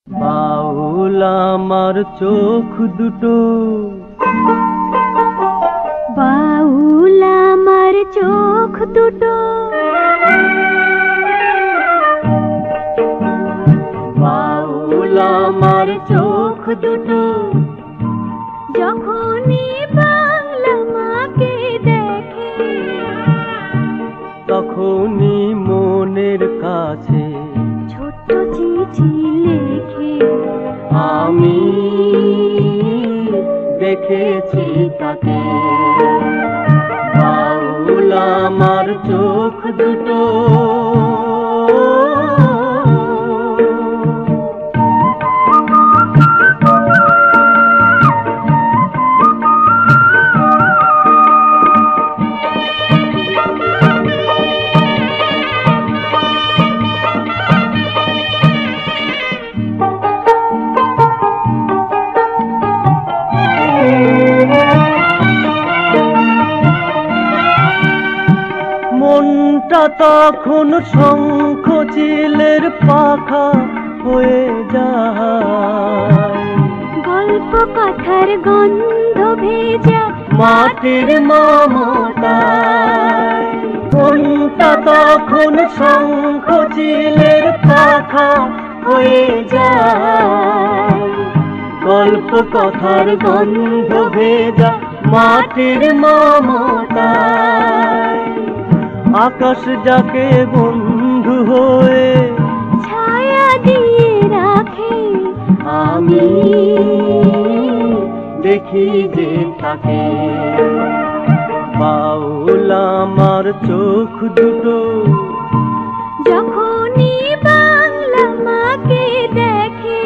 বাউল আমার চোখ দুটো, বাউল আমার চোখ দুটো, বাউল আমার চোখ দুটো, যখনই বাংলা মাকে দেখে তখনই মনের কাছে ছোট্ট চিঠি লেখে। আমি দেখেছি তাকে। বাউল আমার চোখ দুটো, মনটা তখন শঙ্খ চিলের পাখা হয়ে যায়। গল্প কথার গন্ধ ভেজা মাটির মমতায়, মনটা তখন শঙ্খ চিলের পাখা হয়ে যায়। গল্প কথার গন্ধ ভেজা মাটির মমতায়, আকাশ যাকে বন্ধু হয়ে ছায়া দিয়ে রাখে। আমি দেখি যে তাকে। বাউল আমার চোখ দুটো, যখনই বাংলা মাকে দেখে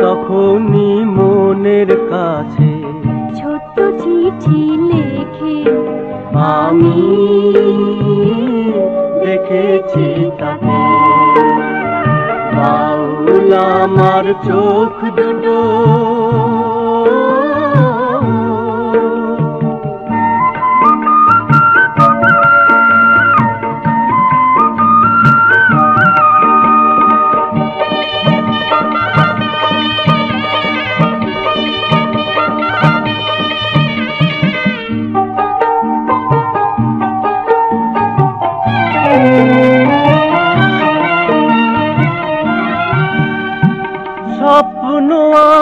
তখনই মনের কাছে ছোট্ট চিঠি লেখে। আমি দেখেছি তাকে। বাউল আমার চোখ দুটো, স্বপ্ন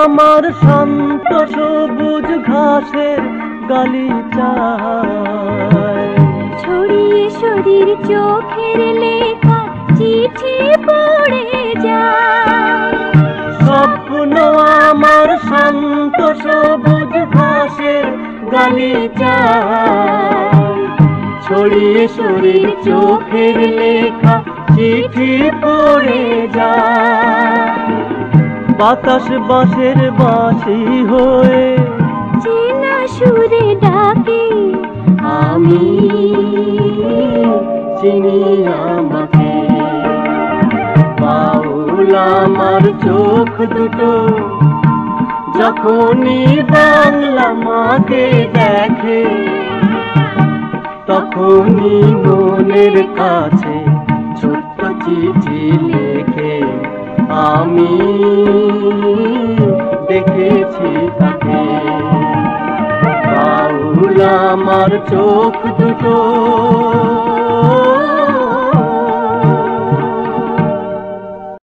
আমার শান্ত সবুজ ঘাসের গালিচায়। ছড়িয়ে শরীর চোখের লেখা চিঠি পড়ে যায়। স্বপ্ন আমার শান্ত সবুজ ঘাসের গালিচায়। ছড়িয়ে শরীর চোখের লেখা চিঠি পড়ে যায়। বাতাস বাঁশের বাঁশি হয়ে চেনা সুরে ডাকে। আমি চিনি আমাকে। বাউল আমার চোখ দুটো, যখনই বাংলা মাকে দেখে তখনই মনের কাছে ছোট্ট চিঠি লেখে। আমি দেখেছি তাকে। বাউল আমার চোখ দুটো।